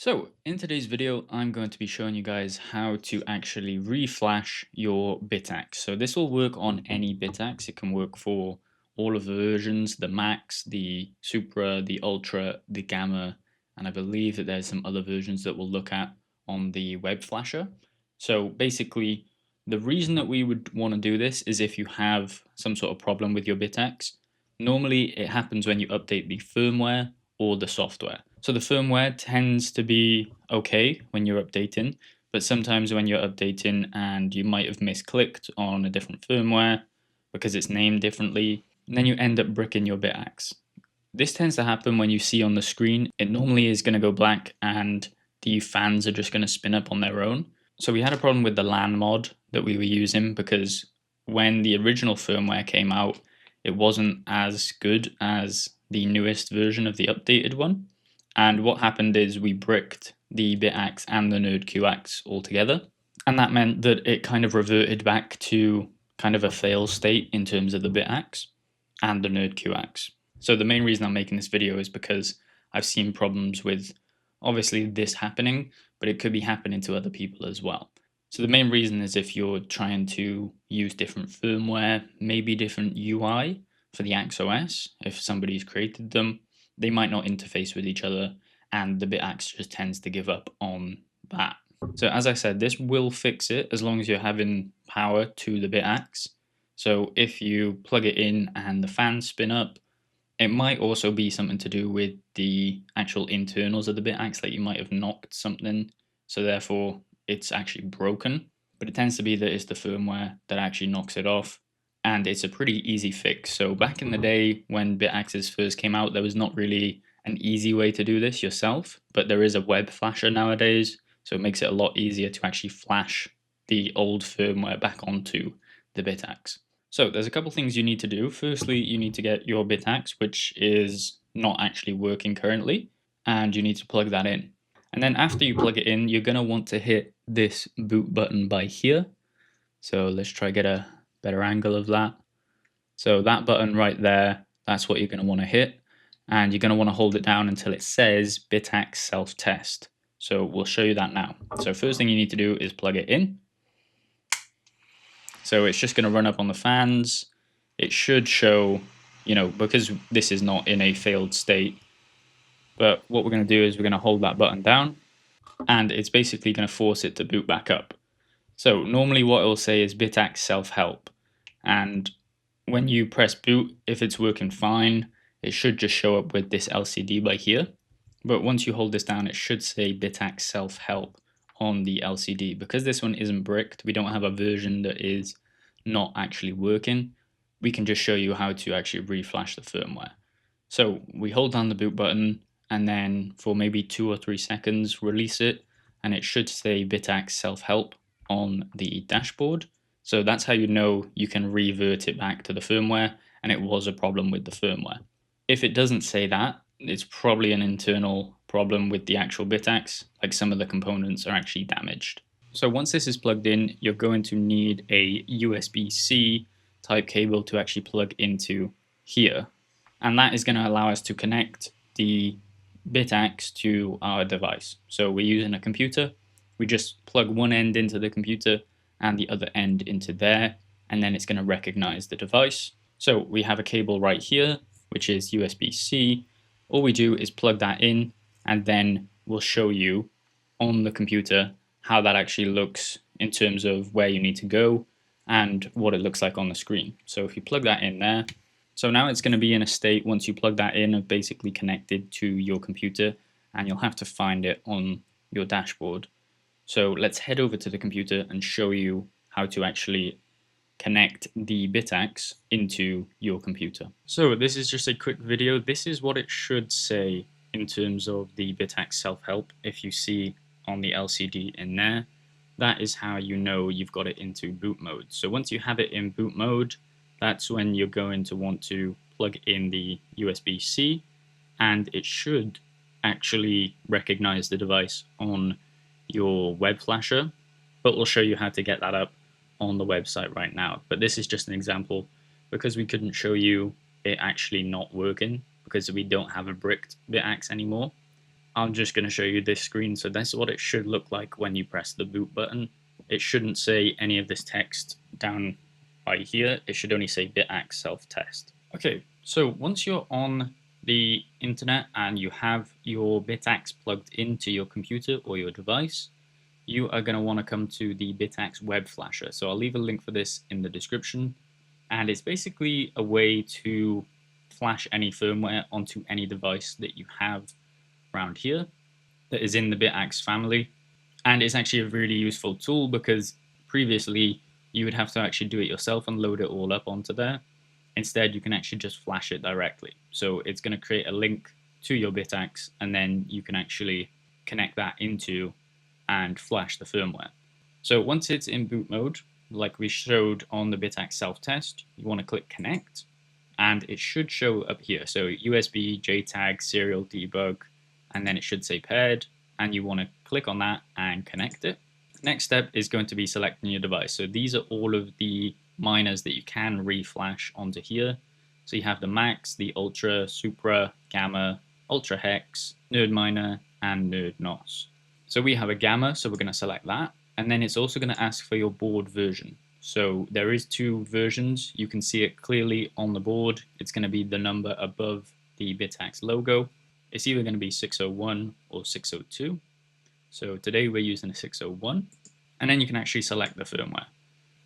So in today's video, I'm going to be showing you guys how to actually reflash your Bitaxe. So this will work on any Bitaxe. It can work for all of the versions, the Max, the Supra, the Ultra, the Gamma, and I believe that there's some other versions that we'll look at on the web flasher. So basically, the reason that we would want to do this is if you have some sort of problem with your Bitaxe. Normally it happens when you update the firmware or the software. So the firmware tends to be okay when you're updating, but sometimes when you're updating and you might have misclicked on a different firmware because it's named differently, and then you end up bricking your Bitaxe. This tends to happen when you see on the screen, it normally is going to go black and the fans are just going to spin up on their own. So we had a problem with the LAN mod that we were using because when the original firmware came out, it wasn't as good as the newest version of the updated one. And what happened is we bricked the Bitaxe and the Nerd cuase all together. And that meant that it kind of reverted back to kind of a fail state in terms of the Bitaxe and the Nerd cuase. So the main reason I'm making this video is because I've seen problems with obviously this happening, but it could be happening to other people as well. So the main reason is if you're trying to use different firmware, maybe different UI for the cuase, if somebody's created them, they might not interface with each other and the Bitaxe just tends to give up on that. So as I said, this will fix it as long as you're having power to the Bitaxe. So if you plug it in and the fans spin up, it might also be something to do with the actual internals of the Bitaxe, like you might have knocked something, so therefore it's actually broken. But it tends to be that it's the firmware that actually knocks it off, and it's a pretty easy fix. So back in the day when Bitaxes first came out, there was not really an easy way to do this yourself, but there is a web flasher nowadays, so it makes it a lot easier to actually flash the old firmware back onto the Bitaxe. So there's a couple things you need to do. Firstly, you need to get your Bitaxe, which is not actually working currently, and you need to plug that in. And then after you plug it in, you're going to want to hit this boot button by here. So let's try get a better angle of that. So that button right there, that's what you're going to want to hit. And you're going to want to hold it down until it says Bitaxe self-test. So we'll show you that now. So first thing you need to do is plug it in. So it's just going to run up on the fans. It should show, because this is not in a failed state. But what we're going to do is we're going to hold that button down and it's basically going to force it to boot back up. So normally what it will say is Bitaxe self-help. And when you press boot, if it's working fine, it should just show up with this LCD by here. But once you hold this down, it should say Bitaxe self-help on the LCD. Because this one isn't bricked, we don't have a version that is not actually working, we can just show you how to actually reflash the firmware. So we hold down the boot button and then for maybe 2 or 3 seconds release it, and it should say Bitaxe self-help on the dashboard. So that's how you know you can revert it back to the firmware and it was a problem with the firmware. If it doesn't say that, it's probably an internal problem with the actual Bitaxe, like some of the components are actually damaged. So once this is plugged in, you're going to need a USB-C type cable to actually plug into here. And that is going to allow us to connect the Bitaxe to our device. So we're using a computer, we just plug one end into the computer and the other end into there, and then it's going to recognize the device. So we have a cable right here, which is USB-C. All we do is plug that in, and then we'll show you on the computer how that actually looks in terms of where you need to go and what it looks like on the screen. So if you plug that in there, so now it's going to be in a state once you plug that in of basically connected to your computer, and you'll have to find it on your dashboard. So let's head over to the computer and show you how to actually connect the Bitaxe into your computer. So this is just a quick video. This is what it should say in terms of the Bitaxe self-help. If you see on the LCD in there, that is how you know you've got it into boot mode. So once you have it in boot mode, that's when you're going to want to plug in the USB-C, and it should actually recognize the device on your web flasher, but we'll show you how to get that up on the website right now. But this is just an example because we couldn't show you it actually not working because we don't have a bricked Bitaxe anymore. I'm just going to show you this screen. So that's what it should look like when you press the boot button. It shouldn't say any of this text down by here. It should only say Bitaxe self-test. Okay, so once you're on the internet and you have your Bitaxe plugged into your computer or your device, you are going to want to come to the Bitaxe web flasher. So I'll leave a link for this in the description. And it's basically a way to flash any firmware onto any device that you have around here that is in the Bitaxe family. And it's actually a really useful tool because previously you would have to actually do it yourself and load it all up onto there. Instead, you can actually just flash it directly. So it's going to create a link to your Bitaxe, and then you can actually connect that into and flash the firmware. So once it's in boot mode, like we showed on the Bitaxe self-test, you want to click connect, and it should show up here. So USB, JTAG, serial debug, and then it should say paired, and you want to click on that and connect it. Next step is going to be selecting your device. So these are all of the miners that you can reflash onto here. So you have the Max, the Ultra, Supra, Gamma, Ultra Hex, Nerd Miner, and Nerd NOS. So we have a Gamma, so we're going to select that. And then it's also going to ask for your board version. So there is two versions. You can see it clearly on the board. It's going to be the number above the Bitaxe logo. It's either going to be 601 or 602. So today we're using a 601. And then you can actually select the firmware.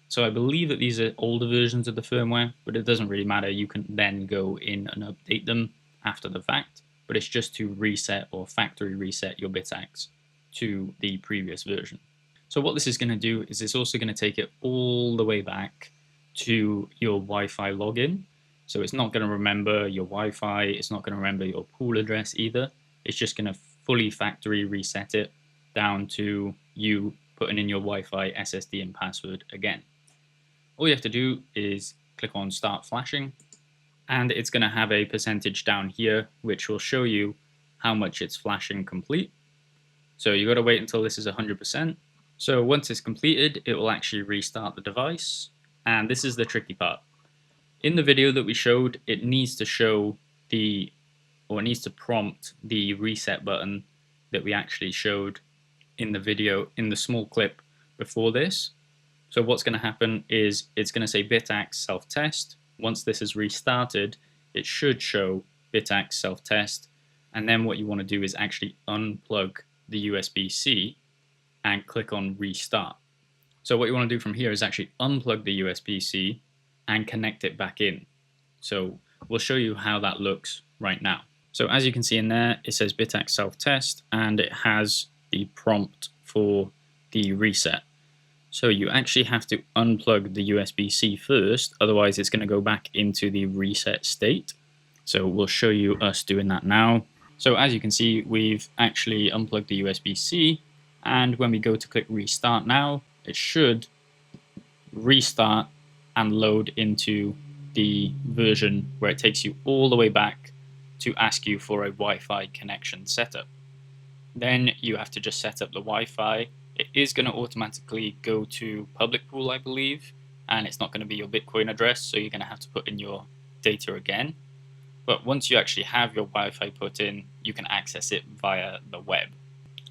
So I believe that these are older versions of the firmware, but it doesn't really matter. You can then go in and update them after the fact, but it's just to reset or factory reset your Bitaxe to the previous version. So what this is going to do is it's also going to take it all the way back to your Wi-Fi login. So it's not going to remember your Wi-Fi, it's not going to remember your pool address either. It's just going to fully factory reset it down to you putting in your Wi-Fi SSD and password again. All you have to do is click on Start Flashing, and it's going to have a percentage down here, which will show you how much it's flashing complete. So you got to wait until this is 100%. So once it's completed, it will actually restart the device. And this is the tricky part. In the video that we showed, it needs to show it needs to prompt the reset button that we actually showed in the video, in the small clip before this. So what's going to happen is it's going to say Bitaxe self-test. Once this is restarted, it should show Bitaxe self-test. And then what you want to do is actually unplug the USB-C and click on restart. So what you want to do from here is actually unplug the USB-C and connect it back in. So we'll show you how that looks right now. So as you can see in there, it says Bitaxe self-test, and it has the prompt for the reset. So you actually have to unplug the USB-C first, otherwise it's going to go back into the reset state. So we'll show you us doing that now. So as you can see, we've actually unplugged the USB-C, and when we go to click restart now, it should restart and load into the version where it takes you all the way back to ask you for a Wi-Fi connection setup. Then you have to just set up the Wi-Fi. It is going to automatically go to public pool, I believe, and it's not going to be your Bitcoin address, so you're going to have to put in your data again. But once you actually have your Wi-Fi put in, you can access it via the web.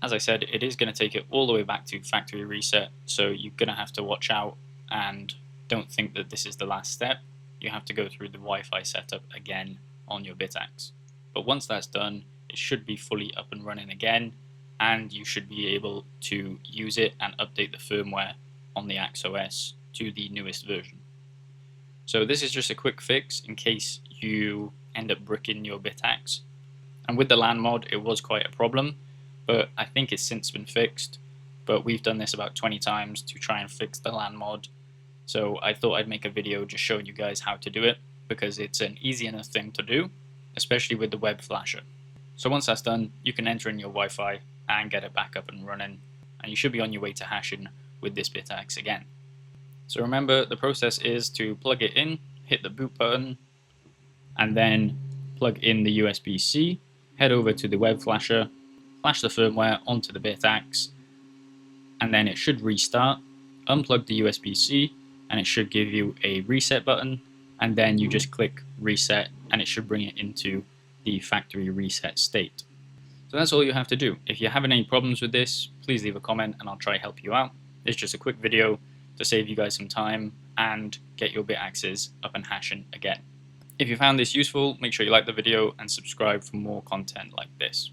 As I said, it is going to take it all the way back to factory reset, so you're going to have to watch out and don't think that this is the last step. You have to go through the Wi-Fi setup again on your Bitaxe. But once that's done, it should be fully up and running again, and you should be able to use it and update the firmware on the Axe OS to the newest version. So this is just a quick fix in case you end up bricking your Bitaxe. And with the LAN mod, it was quite a problem, but I think it's since been fixed. But we've done this about 20 times to try and fix the LAN mod. So I thought I'd make a video just showing you guys how to do it, because it's an easy enough thing to do, especially with the web flasher. So once that's done, you can enter in your Wi-Fi and get it back up and running, and you should be on your way to hashing with this Bitaxe again. So remember, the process is to plug it in, hit the boot button, and then plug in the USB-C, head over to the web flasher, flash the firmware onto the Bitaxe, and then it should restart. Unplug the USB-C, and it should give you a reset button, and then you just click reset, and it should bring it into the factory reset state. So that's all you have to do. If you're having any problems with this, please leave a comment and I'll try to help you out. It's just a quick video to save you guys some time and get your Bitaxes up and hashing again. If you found this useful, make sure you like the video and subscribe for more content like this.